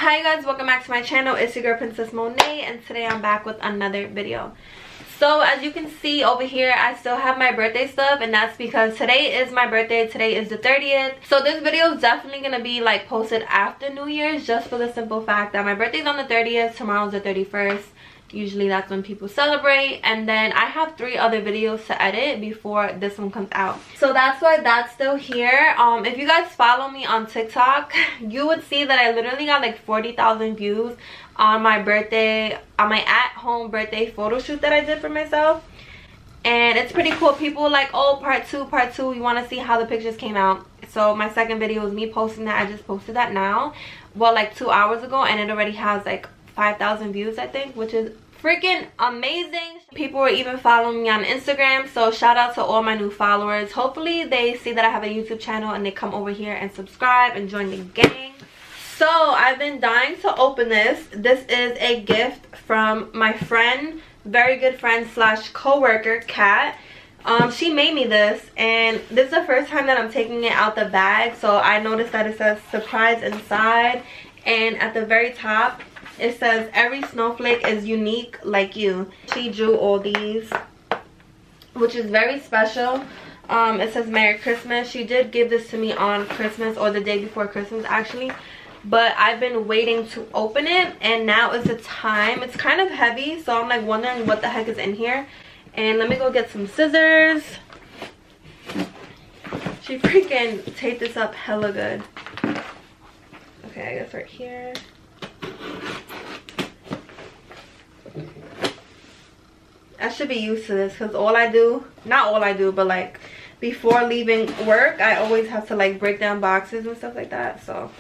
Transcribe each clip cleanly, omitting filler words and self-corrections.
Hi guys, welcome back to my channel. It's your girl Princess Monet, and today I'm back with another video. So as you can see over here, I still have my birthday stuff, and that's because today is my birthday. Today is the 30th. So this video is definitely gonna be like posted after New Year's, just for the simple fact that my birthday's on the 30th, tomorrow's the 31st. Usually that's when people celebrate, and then I have 3 other videos to edit before this one comes out. So that's why that's still here. If you guys follow me on TikTok, you would see that I literally got like 40,000 views on my birthday, on my at-home birthday photo shoot that I did for myself. And it's pretty cool. People were like, oh, part two, you want to see how the pictures came out. So my second video is me posting that. I just posted that now, well, like 2 hours ago, and it already has like 5,000 views, I think, which is freaking amazing. People were even following me on Instagram, so shout out to all my new followers. Hopefully they see that I have a YouTube channel and they come over here and subscribe and join the gang. So I've been dying to open this. This is a gift from my friend, very good friend slash co-worker, Kat. She made me this, and this is the first time that I'm taking it out the bag. So I noticed that it says surprise inside, and at the very top it says every snowflake is unique like you. She drew all these, which is very special. It says Merry Christmas. She did give this to me on Christmas, or the day before Christmas actually, but I've been waiting to open it, and now is the time. It's kind of heavy, so I'm like wondering what the heck is in here. And let me go get some scissors. She freaking taped this up hella good. Okay, I guess right here. I should be used to this, because all I do, not all I do, but like before leaving work, I always have to like break down boxes and stuff like that. So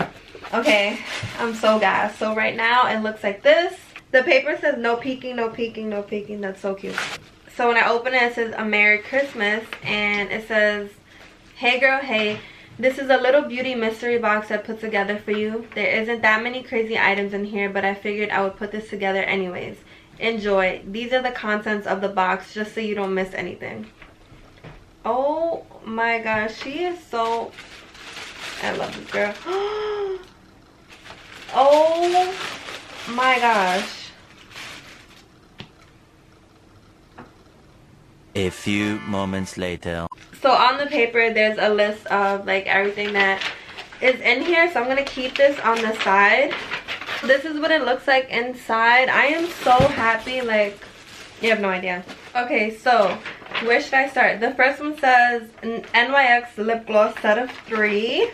okay, I'm so gassed. So right now it looks like this. The paper says no peeking, no peeking, no peeking. That's so cute. So when I open it, it says a Merry Christmas, and it says, hey girl, hey, this is a little beauty mystery box I put together for you. There isn't that many crazy items in here, but I figured I would put this together anyways. Enjoy. These are the contents of the box, just so you don't miss anything. Oh my gosh, she is so, I love this girl. Oh my gosh. A few moments later. So on the paper there's a list of like everything that is in here, so I'm gonna keep this on the side. This is what it looks like inside. I am so happy, like, you have no idea. Okay, so where should I start? The first one says NYX lip gloss set of 3.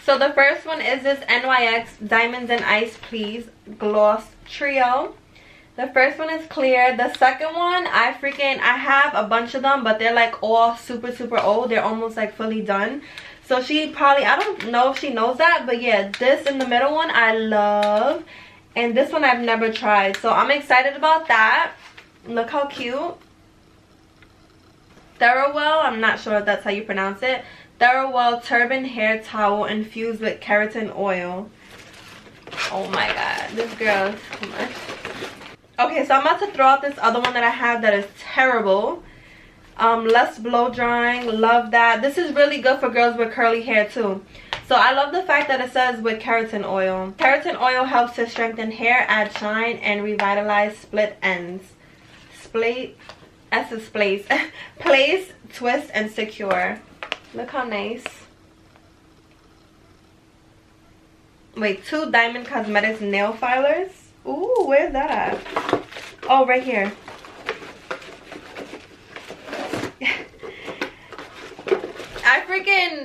So the first one is this NYX Diamonds and Ice Please Gloss Trio. The first one is clear. The second one, I have a bunch of them, but they're like all super old. They're almost like fully done. So she probably, I don't know if she knows that, but yeah, this in the middle one I love, and this one I've never tried, so I'm excited about that. Look how cute. Thorowell, I'm not sure if that's how you pronounce it. Thorowell Turban Hair Towel infused with keratin oil. Oh my god, this girl is too much. Okay, so I'm about to throw out this other one that I have that is terrible. Less blow drying, love that. This is really good for girls with curly hair too. So I love the fact that it says with keratin oil. Keratin oil helps to strengthen hair, add shine, and revitalize split ends. Place, twist, and secure. Look how nice. Wait, 2 Diamond Cosmetics nail filers. Ooh, where's that at? Oh, right here.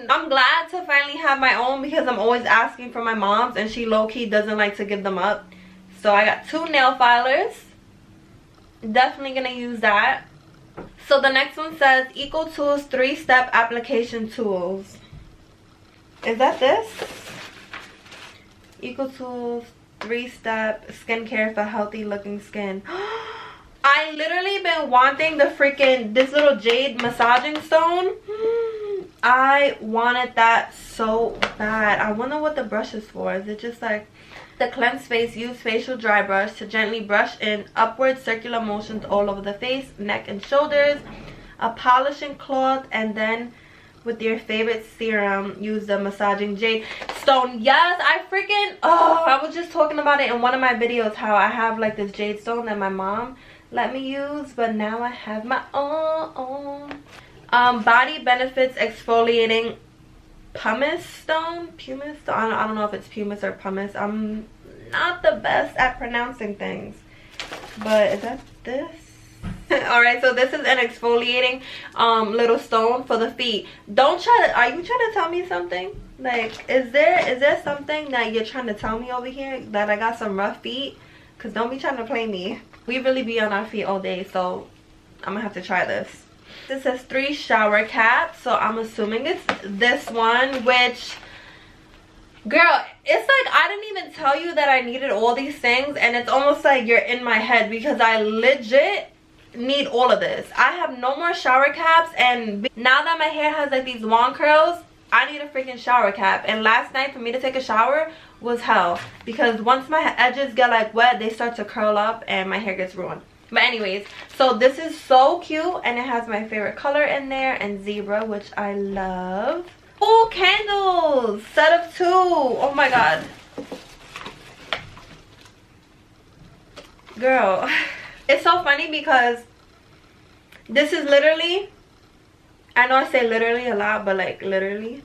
I'm glad to finally have my own, because I'm always asking for my mom's, and she low-key doesn't like to give them up. So I got 2 nail filers. Definitely gonna use that. So the next one says Eco Tools 3-step application tools. Is that this? Eco Tools 3-step skincare for healthy looking skin. I literally been wanting this little jade massaging stone. I wanted that so bad. I wonder what the brush is for. Is it just like the cleanse face? Use facial dry brush to gently brush in upward circular motions all over the face, neck, and shoulders. A polishing cloth, and then with your favorite serum. Use the massaging jade stone. Yes, I freaking, oh, I was just talking about it in one of my videos, how I have like this jade stone that my mom let me use, but now I have my own. Body Benefits exfoliating pumice stone. I don't know if it's pumice or pumice. I'm not the best at pronouncing things, but is that this? All right, so this is an exfoliating little stone for the feet. Don't try to, are you trying to tell me something? Like, is there something that you're trying to tell me over here, that I got some rough feet? Because don't be trying to play me. We really be on our feet all day, so I'm gonna have to try this. This says 3 shower caps, so I'm assuming it's this one, which, girl, it's like I didn't even tell you that I needed all these things, and it's almost like you're in my head, because I legit need all of this. I have no more shower caps, and now that my hair has like these long curls, I need a freaking shower cap. And last night for me to take a shower was hell, because once my edges get like wet, they start to curl up and my hair gets ruined. But anyways, so this is so cute, and it has my favorite color in there, and zebra, which I love. Oh, candles, set of 2. Oh my god, girl. It's so funny because this is literally, I know I say literally a lot, but like literally,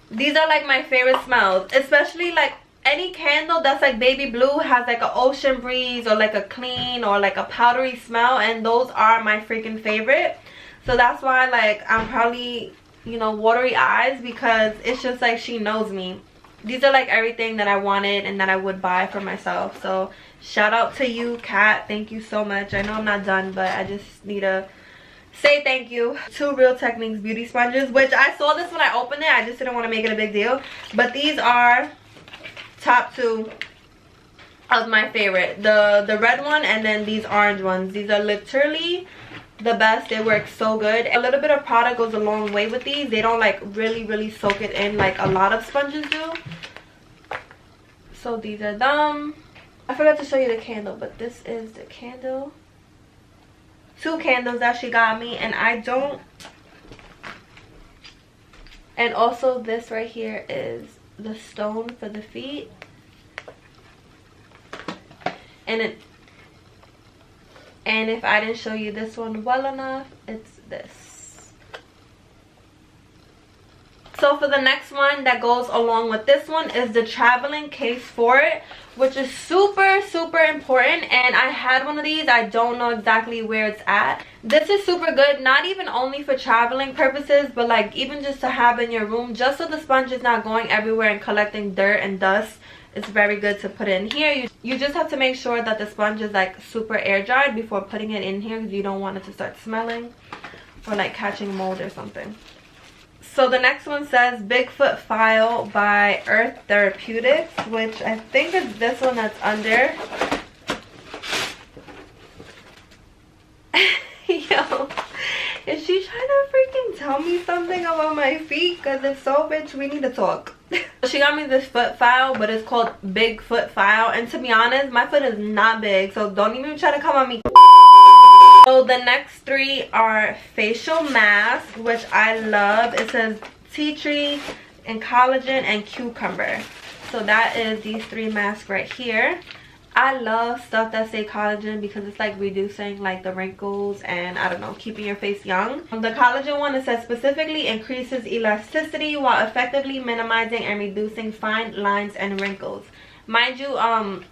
these are like my favorite smells. Especially like any candle that's like baby blue has like an ocean breeze or like a clean or like a powdery smell, and those are my freaking favorite. So that's why like I'm probably, you know, watery eyes, because it's just like she knows me. These are like everything that I wanted and that I would buy for myself. So shout out to you, Kat. Thank you so much. I know I'm not done, but I just need to say thank you. 2 Real Techniques beauty sponges, which I saw this when I opened it. I just didn't want to make it a big deal, but these are top 2 of my favorite. The red one and then these orange ones. These are literally the best. They work so good. A little bit of product goes a long way with these. They don't like really soak it in like a lot of sponges do. So these are them. I forgot to show you the candle, but this is the candle. 2 candles that she got me, and I don't. And also this right here is the stone for the feet, and if I didn't show you this one well enough, it's this. So for the next one that goes along with this one is the traveling case for it, which is super important, and I had one of these. I don't know exactly where it's at. This is super good, not even only for traveling purposes, but like even just to have in your room, just so the sponge is not going everywhere and collecting dirt and dust. It's very good to put in here. You just have to make sure that the sponge is like super air dried before putting it in here, because you don't want it to start smelling or like catching mold or something. So the next one says Bigfoot File by Earth Therapeutics, which I think is this one that's under. Yo, is she trying to freaking tell me something about my feet? Because if so, bitch, we need to talk. She got me this foot file, but it's called Bigfoot File, and to be honest, my foot is not big, so don't even try to come on me. So the next 3 are facial masks, which I love. It says tea tree and collagen and cucumber. So that is these 3 masks right here. I love stuff that say collagen because it's like reducing like the wrinkles and I don't know, keeping your face young. The collagen one, it says specifically increases elasticity while effectively minimizing and reducing fine lines and wrinkles. Mind you,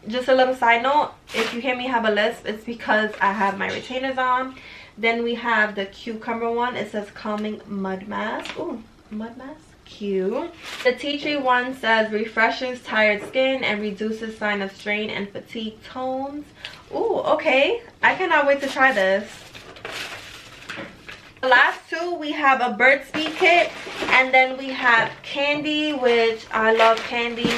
just a little side note, if you hear me have a lisp, it's because I have my retainers on. Then we have the cucumber one. It says calming mud mask. Ooh, mud mask, cute. The tea tree one says refreshes tired skin and reduces sign of strain and fatigue tones. Ooh, okay, I cannot wait to try this. The last 2, we have a Burt's Bee kit, and then we have candy, which I love candy.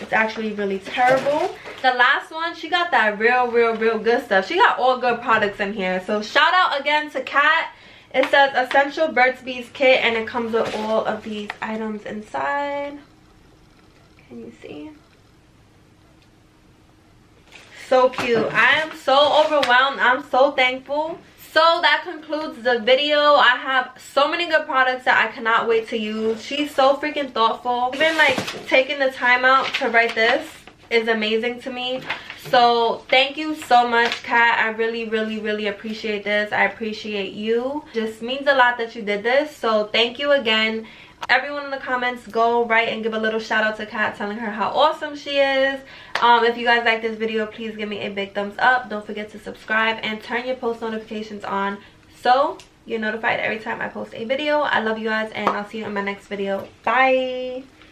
It's actually really terrible. The last one, she got that real good stuff. She got all good products in here. So shout out again to Kat. It says Essential Burt's Bees Kit, and it comes with all of these items inside. Can you see? So cute. I am so overwhelmed. I'm so thankful. So that concludes the video. I have so many good products that I cannot wait to use. She's so freaking thoughtful. Even like taking the time out to write this is amazing to me. So thank you so much, Kat. I really appreciate this. I appreciate you. Just means a lot that you did this. So thank you again. Everyone in the comments, go write and give a little shout out to Kat, telling her how awesome she is. If you guys like this video, please give me a big thumbs up. Don't forget to subscribe and turn your post notifications on so you're notified every time I post a video. I love you guys, and I'll see you in my next video. Bye.